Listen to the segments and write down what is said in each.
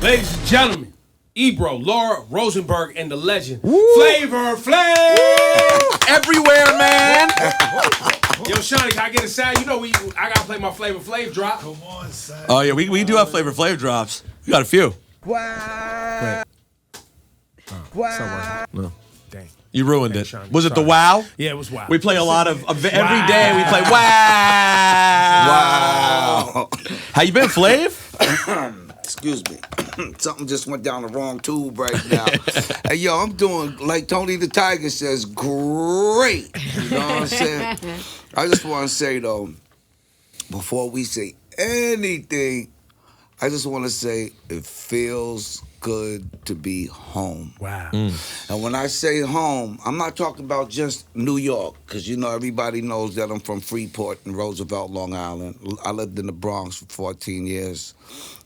Ladies and gentlemen, Ebro, Laura Rosenberg, and the legend, Flavor Flav! Everywhere, man! Yo, Shawnee, can I get a sound? You know I gotta play my Flavor Flav drop. Come on, son. Oh, yeah, we do have Flavor Flav drops. We got a few. Wow. Wow. No. Dang. You ruined it. Shawnee, Was it the sorry. wow? Yeah, it was wow. We play a lot of every day we play wow. Wow. How you been, Flav? Excuse me. Something just went down the wrong tube right now. Hey, yo, I'm doing, like Tony the Tiger says, great. You know what I'm saying? I just want to say, though, before we say anything, I just want to say it feels good to be home. Wow. And when I say home, I'm not talking about just New York, because, you know, everybody knows that I'm from Freeport and Roosevelt, Long Island. I lived in the Bronx for 14 years,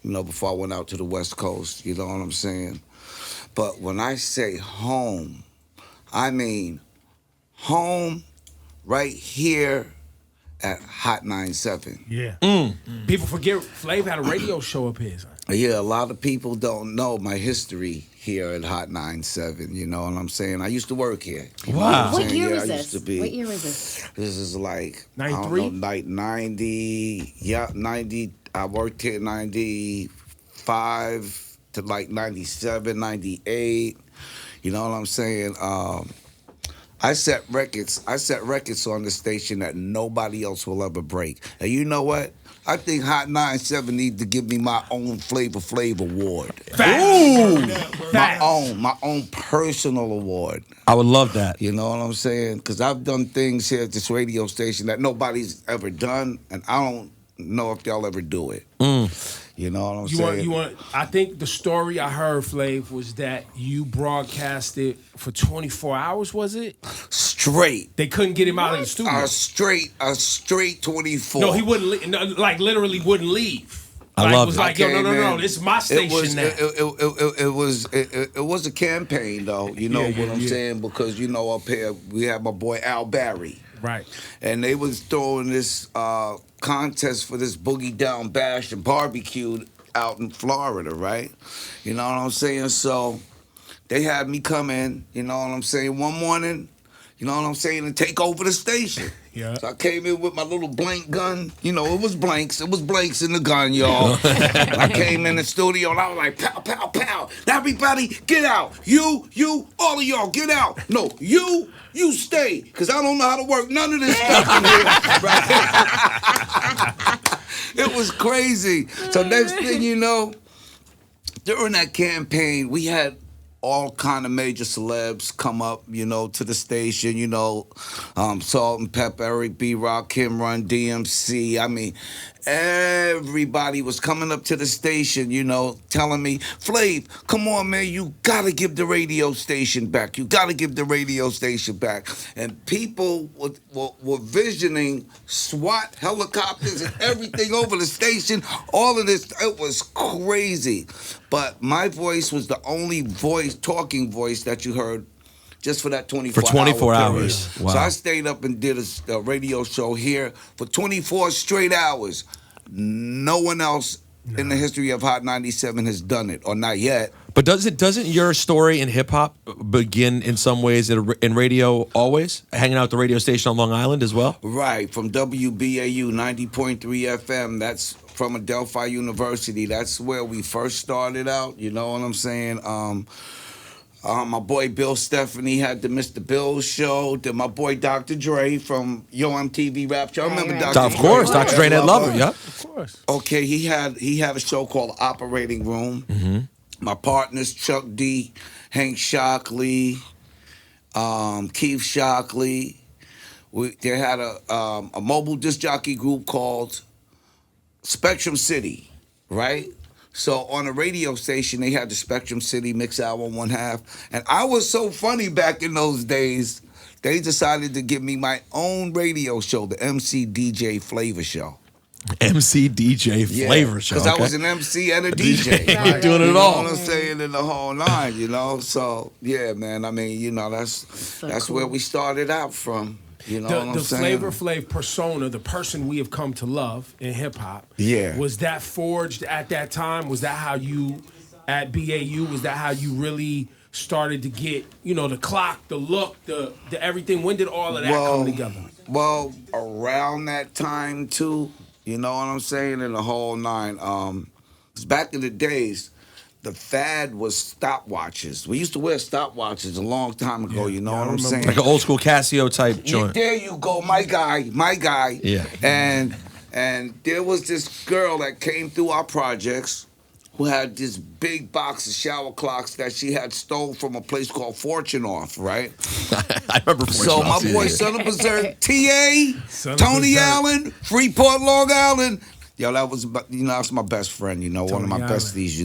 you know, before I went out to the West Coast. You know what I'm saying? But when I say home, I mean home right here at Hot 97. Yeah. People forget Flav had a radio show up here. Yeah, a lot of people don't know my history here at Hot 97, you know what I'm saying? I used to work here. You know Wow. what What year was I this? used to be. What year was this? This is like, 93? I don't know, like 90, yeah, 90. I worked here 95 to like 97, 98. You know what I'm saying? I set records on the station that nobody else will ever break. And you know what? I think Hot 97 needs to give me my own Flavor Flav award. Ooh. My own personal award. I would love that. You know what I'm saying? Because I've done things here at this radio station that nobody's ever done, and I don't know if they'll ever do it. You know what I'm saying? I think the story I heard, Flav, was that you broadcasted for 24 hours, was it? Straight. They couldn't get him out of the studio. A straight 24. No, he wouldn't, like literally wouldn't leave. I Like, love was it. like, yo, Okay, no, man. this is my station now. It was a campaign, though. You know what I'm saying? Because, you know, up here, we have my boy Al Barry. Right. And they was throwing this contest for this Boogie Down Bash and barbecue out in Florida, right? You know what I'm saying? So they had me come in, you know what I'm saying, one morning, you know what I'm saying, and take over the station. Yeah. So I came in with my little blank gun. You know, it was blanks in the gun, y'all. I came in the studio and I was like, pow, pow, pow. Everybody, get out. You, all of y'all, get out. No, you stay, because I don't know how to work none of this stuff in here. Right? It was crazy. So next thing you know, during that campaign, we had all kind of major celebs come up, you know, to the station, you know, Salt and Pepper, Eric B. Rock, Kim Run, DMC. I mean, everybody was coming up to the station, you know, telling me, Flav, come on, man, you got to give the radio station back. You got to give the radio station back. And people were visioning SWAT helicopters and everything over the station. All of this, it was crazy. But my voice was the only talking voice that you heard just for that 24 For 24 hour hours. period. Wow. So I stayed up and did a radio show here for 24 straight hours. No one else in the history of Hot 97 has done it, or not yet. But doesn't your story in hip hop begin in some ways in radio always? Hanging out at the radio station on Long Island as well? Right, from WBAU 90.3 FM. That's from Adelphi University. That's where we first started out. You know what I'm saying? My boy Bill Stephanie had the Mr. Bill show. Then my boy Dr. Dre from Yo MTV Rap Show. I remember Dr. Of course, Dr. Dre and Ed Lover, yeah. Of course. Okay, he had a show called Operating Room. Mm-hmm. My partners, Chuck D, Hank Shockley, Keith Shockley. They had a mobile disc jockey group called Spectrum City, right? So on a radio station, they had the Spectrum City Mix Hour 1/2. And I was so funny back in those days, they decided to give me my own radio show, the MC DJ Flavor Show. MC DJ Flavor Show. Because I was an MC and a DJ. You're doing it You know all. what I'm saying? In the whole line, you know? So, yeah, man, I mean, you know, that's cool. where we started out from. You know what I'm The saying? Flavor Flav persona, the person we have come to love in hip hop, Yeah. was that forged at that time? Was that how you at BAU? Was that how you really started to get, the clock, the look, the everything? When did all of that come together? Well, around that time too, you know what I'm saying, in the whole nine. 'Cause back in the days, the fad was stopwatches. We used to wear stopwatches a long time ago. You know what I'm saying? Like an old school Casio type joint. There you go, my guy. Yeah. And there was this girl that came through our projects who had this big box of shower clocks that she had stole from a place called Fortune Off, right? I remember Fortune So Off, my boy, yeah. Son of Berserk, T.A., Son of Tony Berserk. Allen, Freeport, Long Island. Yo, that's my best friend, one Tony of my Allen. besties,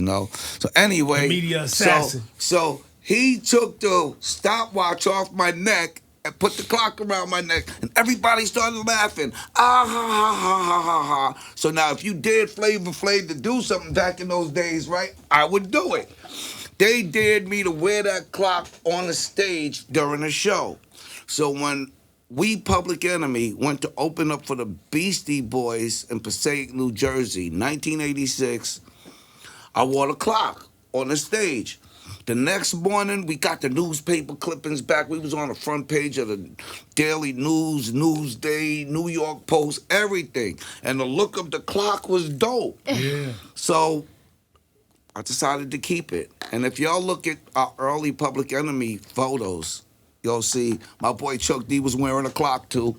So anyway. The media assassin. So he took the stopwatch off my neck and put the clock around my neck, and everybody started laughing. Ah, ha, ha, ha, ha, ha, ha. So now if you dared Flavor Flav to do something back in those days, right, I would do it. They dared me to wear that clock on the stage during the show. So when we, Public Enemy, went to open up for the Beastie Boys in Passaic, New Jersey, 1986, I wore the clock on the stage. The next morning, we got the newspaper clippings back. We was on the front page of the Daily News, Newsday, New York Post, everything. And the look of the clock was dope. Yeah. So I decided to keep it. And if y'all look at our early Public Enemy photos, you'll see my boy Chuck D was wearing a clock too.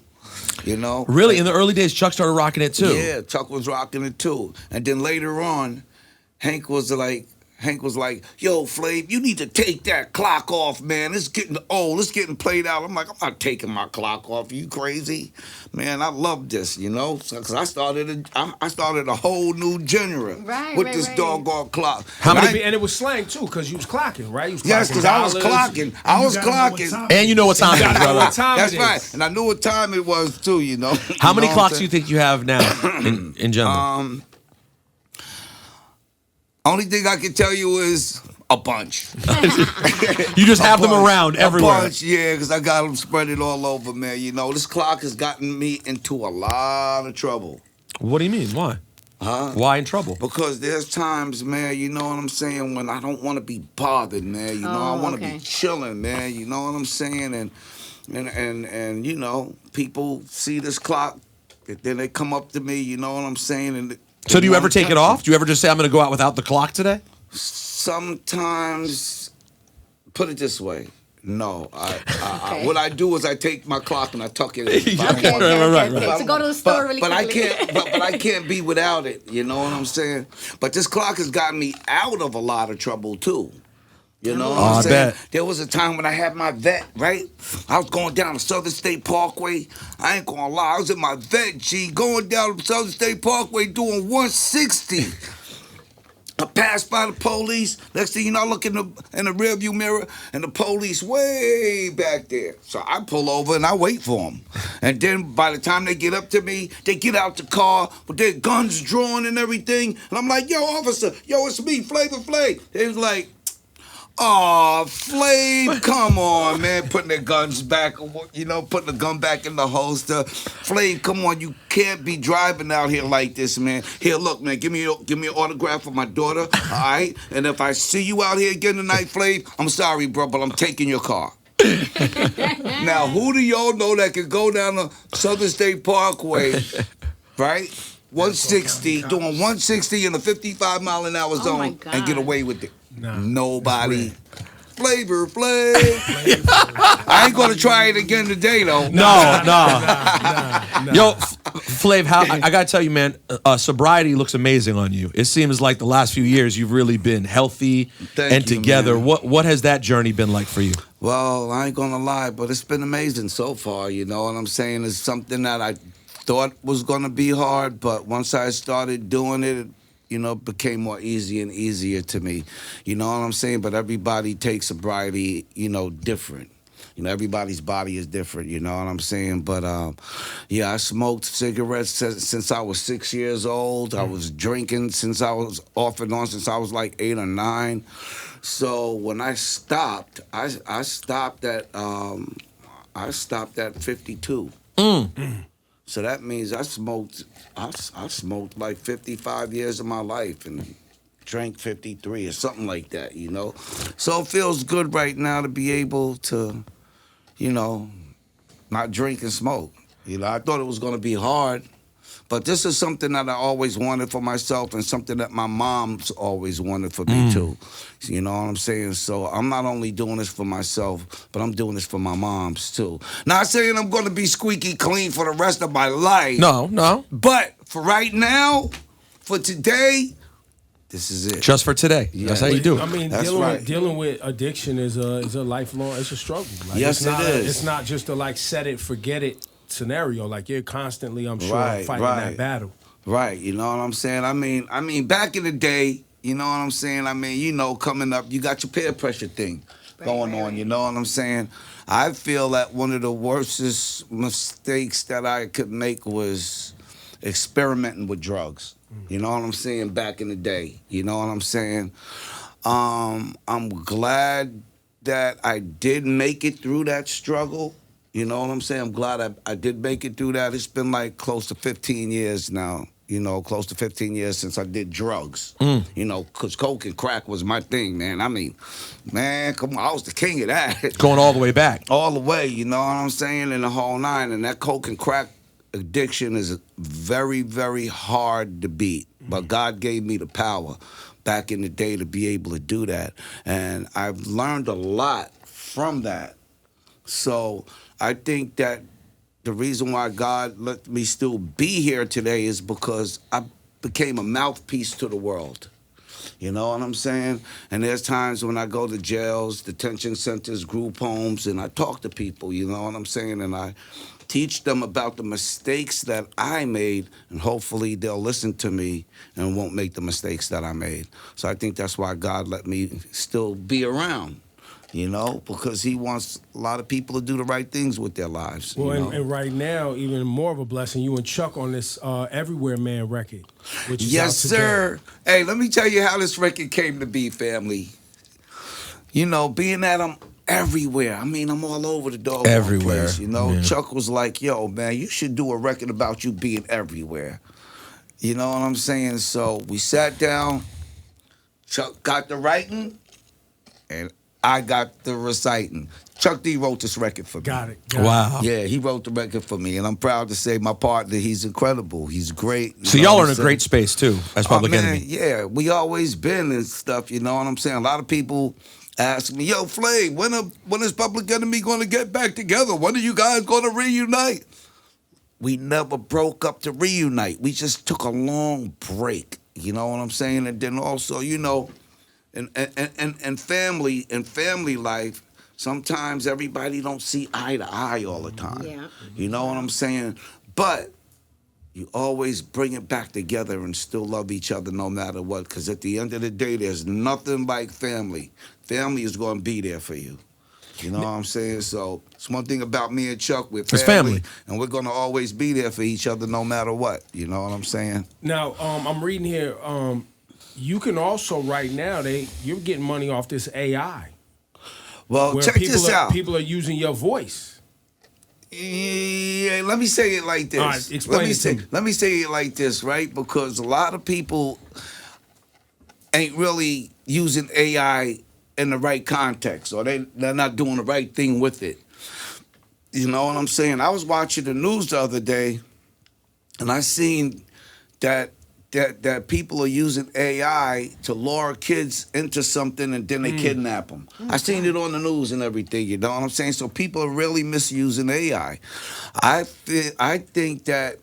Really? In the early days, Chuck started rocking it too? Yeah, Chuck was rocking it too. And then later on, Hank was like, yo, Flav, you need to take that clock off, man. It's getting old. It's getting played out. I'm like, I'm not taking my clock off. Are you crazy? Man, I love this, Because I started a whole new genre with this doggone clock. And it was slang, too, because you was clocking, right? You was clocking Yes, because I was clocking. I was clocking. And you know what time it is, gotta know brother. what time That's it is. right. And I knew what time it was, too, How many know what clocks I'm do you think you have now in general? Only thing I can tell you is a bunch. You just have them around everywhere. A bunch, yeah, because I got them spread it all over, man. This clock has gotten me into a lot of trouble. What do you mean? Why? Huh? Why in trouble? Because there's times, man, you know what I'm saying, when I don't want to be bothered, man. I want to be chilling, man. You know what I'm saying? And people see this clock, then they come up to me, you know what I'm saying? And So do you ever take it off? Do you ever just say, I'm going to go out without the clock today? Sometimes, put it this way, no. What I do is I take my clock and I tuck it in. Okay. So go to the store really but quickly. I can't be without it. You know what I'm saying? But this clock has gotten me out of a lot of trouble too. You know what I'm saying? Bet. There was a time when I had my vet, right? I was going down the Southern State Parkway. I ain't gonna lie, I was in my vet, G, going down the Southern State Parkway doing 160. I passed by the police. Next thing you know, I look in the rearview mirror, and the police way back there. So I pull over and I wait for them. And then by the time they get up to me, they get out the car with their guns drawn and everything. And I'm like, yo, officer, yo, it's me, Flavor Flav. They was like, oh, Flav, come on, man. Putting their guns back, putting the gun back in the holster. Flav, come on, you can't be driving out here like this, man. Here, look, man, give me an autograph for my daughter, all right? And if I see you out here again tonight, Flav, I'm sorry, bro, but I'm taking your car. Now, who do y'all know that can go down the Southern State Parkway, right? 160, doing 160 in a 55-mile-an-hour zone and get away with it? Nobody. Flavor Flav. I ain't gonna try it again today though. No. Yo, Flav, I gotta tell you, man, sobriety looks amazing on you. It seems like the last few years you've really been healthy Thank you, together. man. What has that journey been like for you? Well, I ain't gonna lie, but it's been amazing so far. You know what I'm saying? It's something that I thought was gonna be hard, but once I started doing it, became more easy and easier to me. You know what I'm saying? But everybody takes sobriety, different. Everybody's body is different, you know what I'm saying? But, I smoked cigarettes since I was 6 years old. I was drinking since I was off and on since I was like 8 or 9. So when I stopped, I stopped at 52. So that means I smoked like 55 years of my life and drank 53 or something like that, you know. So it feels good right now to be able to, you know, not drink and smoke. You know, I thought it was going to be hard, but this is something that I always wanted for myself and something that my mom's always wanted for me too. You know what I'm saying? So I'm not only doing this for myself, but I'm doing this for my moms too. Not saying I'm going to be squeaky clean for the rest of my life. No. But for right now, for today, this is it. Just for today. Yeah. That's how you do it. I mean, That's dealing with addiction is a lifelong, it's a struggle. Like, Yes, it is. It's not just a like set it, forget it scenario. Like you're constantly, I'm sure, fighting that battle. Right, you know what I'm saying? I mean, back in the day, you know what I'm saying? I mean, you know, coming up, you got your peer pressure thing going on, you know what I'm saying? I feel that one of the worstest mistakes that I could make was experimenting with drugs. You know what I'm saying? Back in the day, you know what I'm saying? I'm glad that I did make it through that struggle. You know what I'm saying? I'm glad I did make it through that. It's been like close to 15 years now. You know, close to 15 years since I did drugs. You know, because coke and crack was my thing, man. I mean, man, come on, I was the king of that. Going all the way back. All the way, you know what I'm saying? In the whole nine. And that coke and crack addiction is very, very hard to beat. But God gave me the power back in the day to be able to do that. And I've learned a lot from that. So I think that the reason why God let me still be here today is because I became a mouthpiece to the world. You know what I'm saying? And there's times when I go to jails, detention centers, group homes, and I talk to people, you know what I'm saying? And I teach them about the mistakes that I made, and hopefully they'll listen to me and won't make the mistakes that I made. So I think that's why God let me still be around. You know, because he wants a lot of people to do the right things with their lives. Well, you know? and right now, even more of a blessing, you and Chuck on this Everywhere Man record. Which is Yes, out today. sir. Hey, let me tell you how this record came to be, family. You know, being that I'm everywhere. I mean, I'm all over the dog. Everywhere. Place, you know, Yeah. Chuck was like, yo, man, you should do a record about you being everywhere. You know what I'm saying? So we sat down, Chuck got the writing, and I got the reciting. Chuck D wrote this record for me. Got it. Wow. Yeah, he wrote the record for me, and I'm proud to say my partner, he's incredible. He's great. So You know y'all what are in I'm a saying? great space too, as Public man, Enemy. yeah, we always been and stuff, you know what I'm saying? A lot of people ask me, yo, Flav, when is Public Enemy going to get back together? When are you guys going to reunite? We never broke up to reunite. We just took a long break, you know what I'm saying? And then also, you know, and family life, sometimes everybody don't see eye to eye all the time. Yeah. You know what I'm saying? But you always bring it back together and still love each other no matter what. Because at the end of the day, there's nothing like family. Family is going to be there for you. You know what I'm saying? So it's one thing about me and Chuck. We're It's family. And we're going to always be there for each other no matter what. You know what I'm saying? Now, I'm reading here. You can also right now you're getting money off this AI. Well, Where check this out. People are using your voice. Yeah, let me say it like this. All right, explain it to me. Let me say it like this, right? Because a lot of people ain't really using AI in the right context, or they're not doing the right thing with it. You know what I'm saying? I was watching the news the other day, and I seen that people are using AI to lure kids into something and then they kidnap them. I seen it on the news and everything, you know what I'm saying? So people are really misusing AI. I think that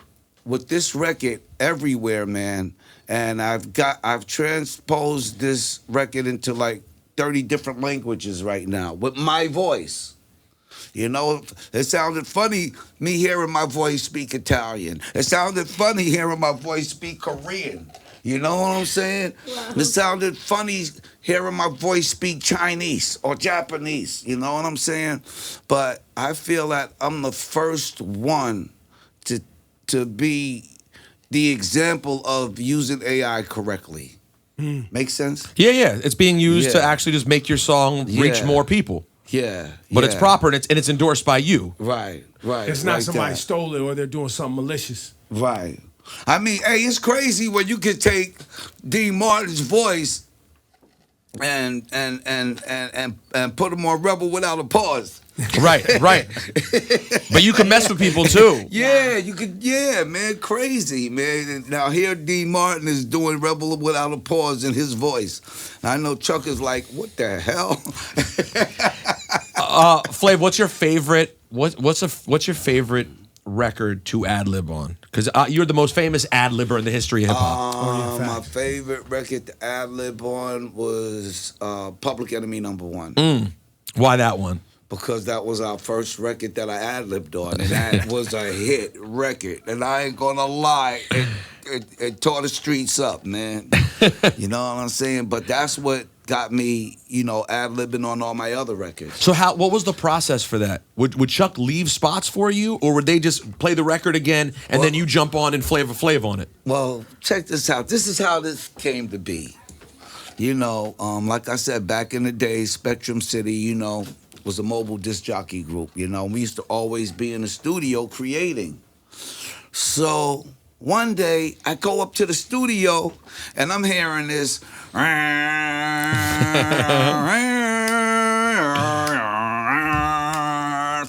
with this record, Everywhere, man, and I've transposed this record into like 30 different languages right now with my voice. You know, it sounded funny me hearing my voice speak Italian. It sounded funny hearing my voice speak Korean. You know what I'm saying? Wow. It sounded funny hearing my voice speak Chinese or Japanese. You know what I'm saying? But I feel that I'm the first one to be the example of using AI correctly. Make sense? Yeah. It's being used to actually just make your song reach more people. Yeah. But it's proper and it's endorsed by you. Right. It's not like somebody that. stole it or they're doing something malicious. Right. I mean, hey, it's crazy when you could take Dean Martin's voice and put him on Rebel without a pause. Right. But you can mess with people too. Yeah, you could. Yeah, man, crazy, man. Now here, Dean Martin is doing Rebel without a pause in his voice. And I know Chuck is like, what the hell? Flav, what's your favorite? What's your favorite record to ad lib on? Because you're the most famous ad libber in the history of hip hop. My favorite record to ad lib on was Public Enemy #1. Why that one? Because that was our first record that I ad-libbed on, and that was a hit record. And I ain't gonna lie, it tore the streets up, man. You know what I'm saying? But that's what got me, ad-libbing on all my other records. So what was the process for that? Would Chuck leave spots for you, or would they just play the record again, and then you jump on and Flavor Flav on it? Well, check this out. This is how this came to be. Like I said, back in the day, Spectrum City, was a mobile disc jockey group. We used to always be in the studio creating. So one day I go up to the studio and I'm hearing this. So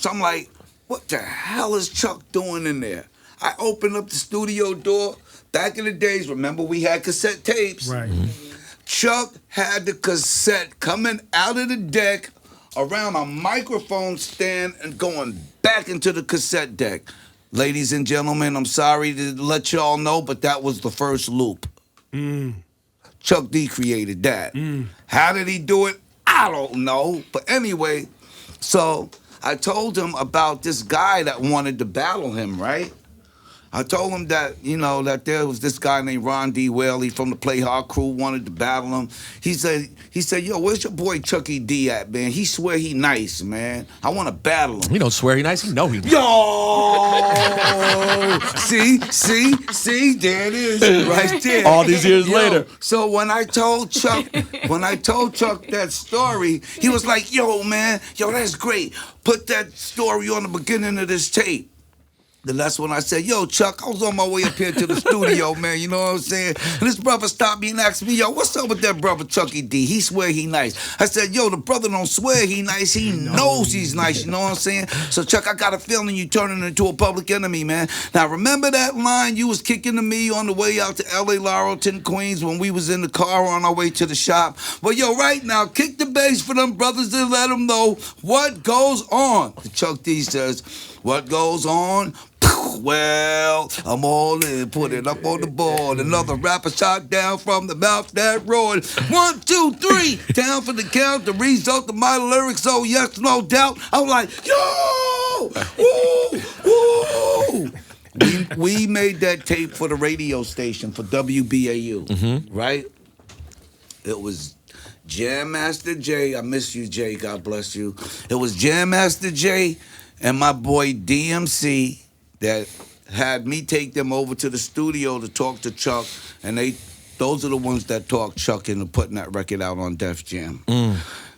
I'm like, what the hell is Chuck doing in there? I open up the studio door. Back in the days, remember we had cassette tapes? Right. Chuck had the cassette coming out of the deck around a microphone stand and going back into the cassette deck. Ladies and gentlemen, I'm sorry to let y'all know, but that was the first loop. Chuck D created that. How did he do it? I don't know. But anyway, so I told him about this guy that wanted to battle him, right? I told him that, that there was this guy named Ron D. Whaley from the Play Hard crew wanted to battle him. He said, yo, where's your boy Chucky D at, man? He swear he nice, man. I want to battle him. He don't swear he nice. He know he nice. Yo! see, there it is, right there. All these years later. So when I told Chuck that story, he was like, yo, man, that's great. Put that story on the beginning of this tape. Then that's when I said, yo, Chuck, I was on my way up here to the studio, man, you know what I'm saying? And this brother stopped me and asked me, yo, what's up with that brother Chucky D? He swear he nice. I said, yo, the brother don't swear he nice. He knows he's nice, you know what I'm saying? So, Chuck, I got a feeling you turning into a public enemy, man. Now, remember that line you was kicking to me on the way out to L.A. Laurelton, Queens, when we was in the car on our way to the shop? Well, yo, right now, kick the bass for them brothers and let them know what goes on. Chuck D says, what goes on? Well, I'm all in, put it up on the board. Another rapper shot down from the mouth that roared. 1, 2, 3, down for the count. The result of my lyrics, oh yes, no doubt. I was like, yo, We made that tape for the radio station for WBAU, right? It was Jam Master Jay. I miss you, Jay. God bless you. It was Jam Master Jay and my boy DMC that had me take them over to the studio to talk to Chuck, and those are the ones that talked Chuck into putting that record out on Def Jam.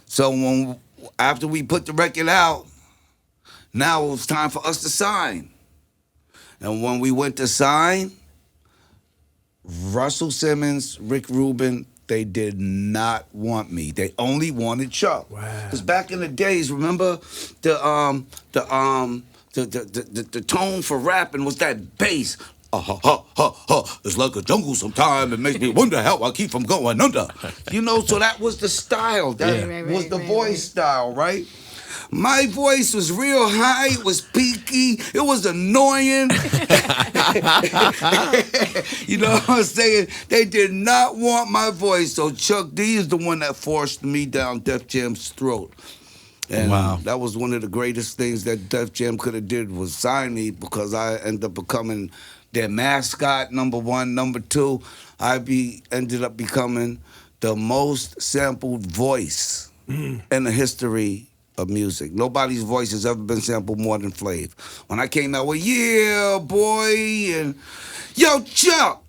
So after we put the record out, now it was time for us to sign. And when we went to sign, Russell Simmons, Rick Rubin, they did not want me. They only wanted Chuck. Wow. Because back in the days, remember the tone for rapping was that bass. It's like a jungle sometime. It makes me wonder how I keep from going under. So that was the style. That was the voice style, right? My voice was real high. It was peaky. It was annoying. You know what I'm saying? They did not want my voice. So Chuck D is the one that forced me down Def Jam's throat. And that was one of the greatest things that Def Jam could have did was sign me, because I ended up becoming their mascot, #1. #2, ended up becoming the most sampled voice in the history of music. Nobody's voice has ever been sampled more than Flav. When I came out with, yeah, boy, and yo, Chuck,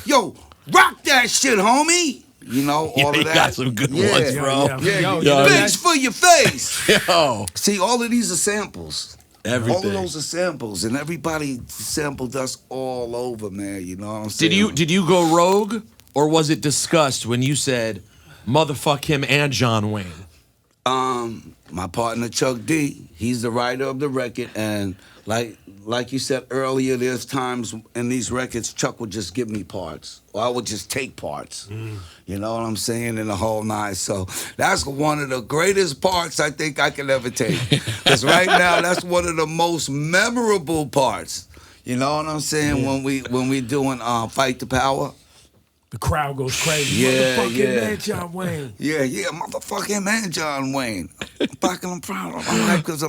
yo, rock that shit, homie. All of that. Got some good ones, bro. Thanks for your face. Yo. See, all of these are samples. Everything. All of those are samples, and everybody sampled us all over, man. You know what I'm saying? Did you go rogue, or was it discussed when you said, "Motherfuck him and John Wayne"? My partner Chuck D, he's the writer of the record, and like you said earlier, there's times in these records Chuck would just give me parts, or I would just take parts. You know what I'm saying? In the whole nine. So that's one of the greatest parts I think I can ever take. Because right now, that's one of the most memorable parts. You know what I'm saying? When we doing Fight the Power. The crowd goes crazy. Yeah, Motherfucking man, John Wayne. Yeah, motherfucking man, John Wayne. I'm proud of my life because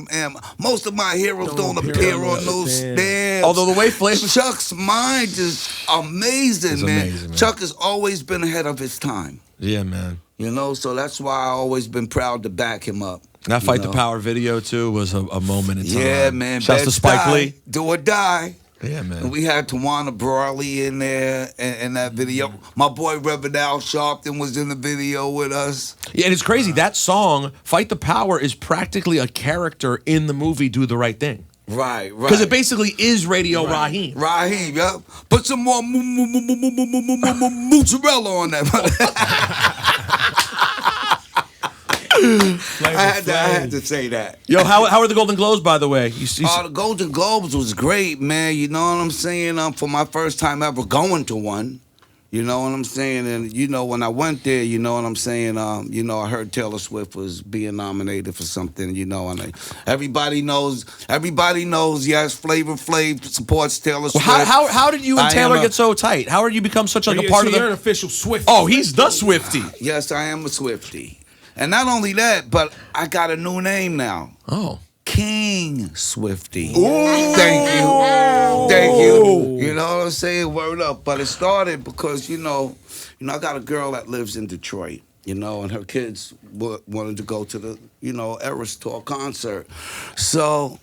most of my heroes don't appear on those stamps. Although the way Flav... Chuck's mind is amazing, man. Chuck has always been ahead of his time. Yeah, man. You know, so that's why I always been proud to back him up. That Fight the Power video, too, was a moment in time. Yeah, man. Shouts to Spike Lee. Do or die. Yeah, man. And we had Tawana Brawley in there in that video. My boy Reverend Al Sharpton was in the video with us. Yeah, and it's crazy. That song, Fight the Power, is practically a character in the movie Do the Right Thing. Right. Because it basically is Radio Raheem. Raheem, yep. Put some more mozzarella on that. I had to say that. Yo, how are the Golden Globes, by the way? The Golden Globes was great, man. You know what I'm saying? For my first time ever going to one. You know what I'm saying? And, you know, when I went there, you know what I'm saying? You know, I heard Taylor Swift was being nominated for something, you know, and everybody knows, yes, Flavor Flav supports Taylor Swift. Well, how did you and Taylor get so tight? How did you become such like a part of the... You're an official Swifty. Oh, he's the Swifty. Yes, I am a Swifty. And not only that, but I got a new name now. Oh. King Swifty. Ooh. Thank you. You know what I'm saying? Word up. But it started because, you know, I got a girl that lives in Detroit, you know, and her kids wanted to go to the, you know, Eras Tour concert. So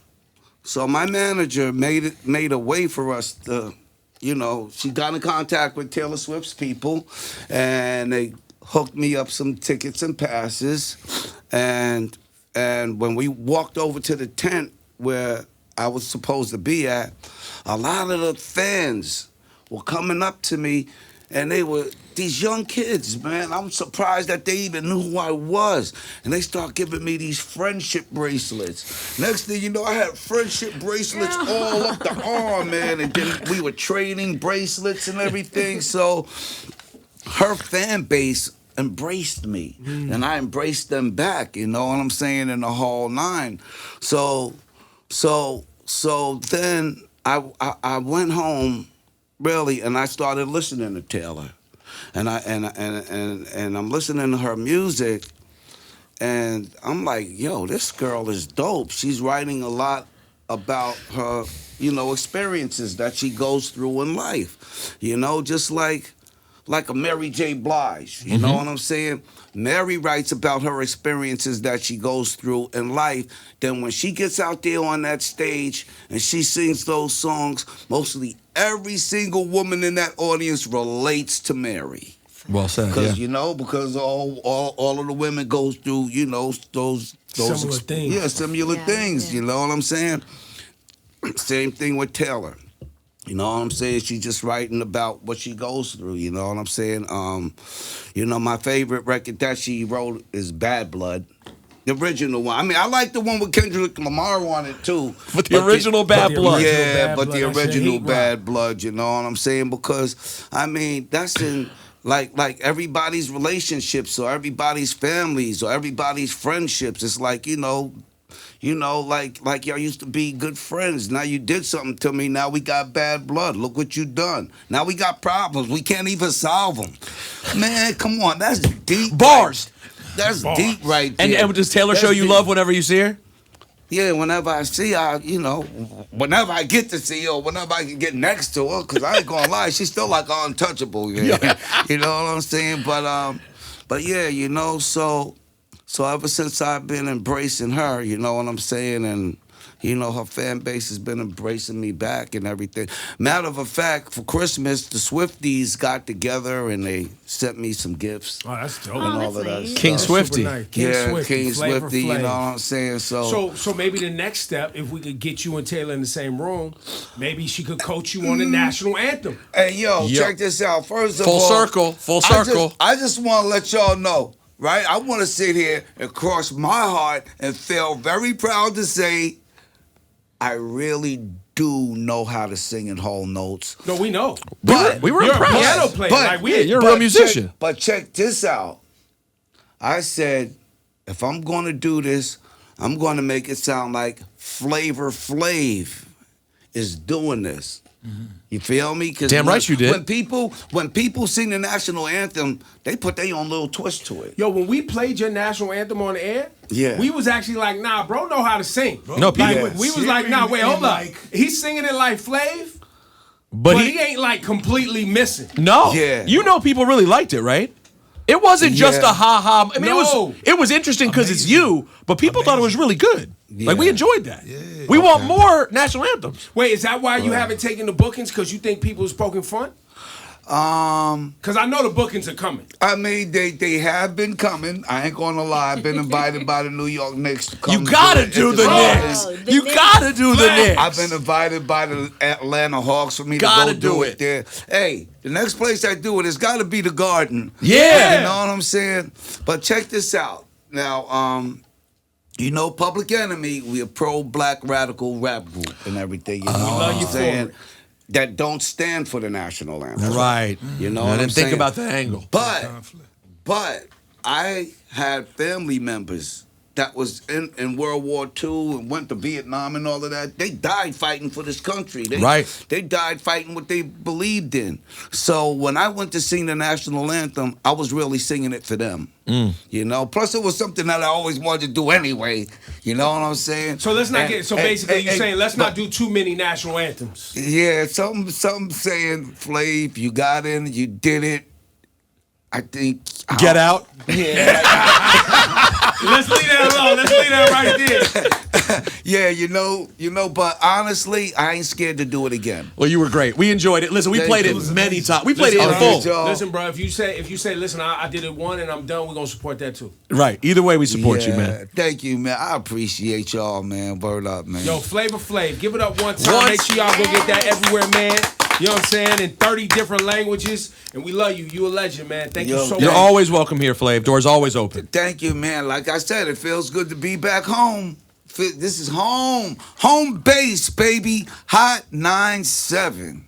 my manager made a way for us to, you know, she got in contact with Taylor Swift's people, and they hooked me up some tickets and passes, and when we walked over to the tent where I was supposed to be at, a lot of the fans were coming up to me, and they were these young kids, man. I'm surprised that they even knew who I was. And they start giving me these friendship bracelets. Next thing you know, I had friendship bracelets all up the arm, man. And then we were trading bracelets and everything. So her fan base embraced me, and I embraced them back, you know what I'm saying, in the whole nine. So then I went home, really, and I started listening to Taylor, and I'm listening to her music, and I'm like, yo, this girl is dope. She's writing a lot about her, you know, experiences that she goes through in life, you know, just like a Mary J. Blige, you know what I'm saying? Mary writes about her experiences that she goes through in life. Then when she gets out there on that stage and she sings those songs, mostly every single woman in that audience relates to Mary. Well said, because you know, because all of the women go through, you know, those similar things. Yeah, similar things. Yeah. You know what I'm saying? Same thing with Taylor. You know what I'm saying? She's just writing about what she goes through. You know what I'm saying? You know, my favorite record that she wrote is Bad Blood. The original one. I mean, I like the one with Kendrick Lamar on it, too. But the original Bad Blood. Yeah, but the original Bad Blood, you know what I'm saying? Because, I mean, that's in... Like everybody's relationships or everybody's families or everybody's friendships. It's like, you know, like y'all used to be good friends. Now you did something to me. Now we got bad blood. Look what you done. Now we got problems. We can't even solve them. Man, come on. That's deep. Bars. That's deep right there. And does Taylor show you love whenever you see her? Yeah, whenever I see her, you know, whenever I get to see her, whenever I can get next to her, because I ain't gonna lie, she's still like untouchable. Yeah. You know what I'm saying? But yeah, you know, so ever since I've been embracing her, you know what I'm saying, and You know, her fan base has been embracing me back and everything. Matter of fact, for Christmas, the Swifties got together and they sent me some gifts. Oh, that's dope. And all that's of that nice. stuff. King Swifty. Nice. King Yeah, Swifty, King Flavor Swifty, you Flav. know what I'm saying? So maybe the next step, if we could get you and Taylor in the same room, maybe she could coach you on the national anthem. Hey, yo, Yo. check this out. First of Full all, circle. I just want to let y'all know, right? I want to sit here and cross my heart and feel very proud to say I really do know how to sing in whole notes. No, we know. But we were You're impressed. a piano player. Like we, you're a real musician. But check this out. I said, if I'm going to do this, I'm going to make it sound like Flavor Flav is doing this. You feel me? Damn right you did. When people sing the national anthem, they put their own little twist to it. Yo, when we played your national anthem on the air, Yeah. we was actually like, nah, bro, know how to sing. No, people- Like, we was like, nah, wait, hold up. He's singing it like Flav, But but he ain't like completely missing. No. Yeah. You know people really liked it, right? It wasn't just Yeah. a ha-ha. I mean, No. it was interesting because it's you, but people thought it was really good. Like, we Yeah. enjoyed that. We want more national anthems. Wait, is that why you haven't taken the bookings? Because you think people is poking fun? Because I know the bookings are coming. I mean, they have been coming. I ain't gonna lie. I've been invited by the New York Knicks to come. You gotta do the Knicks. Knicks. The You Knicks. gotta do the Knicks. I've been invited by the Atlanta Hawks for me Gotta to go do do it. it there. Hey, the next place I do it, it's got to be the Garden. Yeah. You know what I'm saying? But check this out. Now, you know, Public Enemy, we a pro-black radical rap group and everything. You know love what you I'm for saying? it. That don't stand for the national anthem. Right. You know I what I'm didn't think saying? about that angle. But I had family members that was in World War II and went to Vietnam and all of that. They died fighting for this country. They died fighting what they believed in. So when I went to sing the national anthem, I was really singing it for them. You know, plus it was something that I always wanted to do anyway. You know what I'm saying? So let's not get. So basically, you're saying let's not but- do too many national anthems. Yeah, something saying, Flav, you got in, you did it. I think Get out. Yeah, Let's leave that alone. Let's leave that right there. yeah, you know. But honestly, I ain't scared to do it again. Well, you were great. We enjoyed it. Listen, we Thank played you. it many times. We played it in Listen, full. bro. Y'all. Listen, bro. If you say, listen, I did it one and I'm done, we're gonna support that too. Right. Either way, we support you, Yeah, man. Thank you, man. I appreciate y'all, man. Word up, man. Yo, Flavor Flav, give it up one time. Once. Make sure y'all go get that everywhere, man. You know what I'm saying? In 30 different languages. And we love you. You a legend, man. Thank you Yo, so You're much. always welcome here, Flav. Doors always open. Thank you, man. Like I said, it feels good to be back home. This is home. Home base, baby. Hot 97.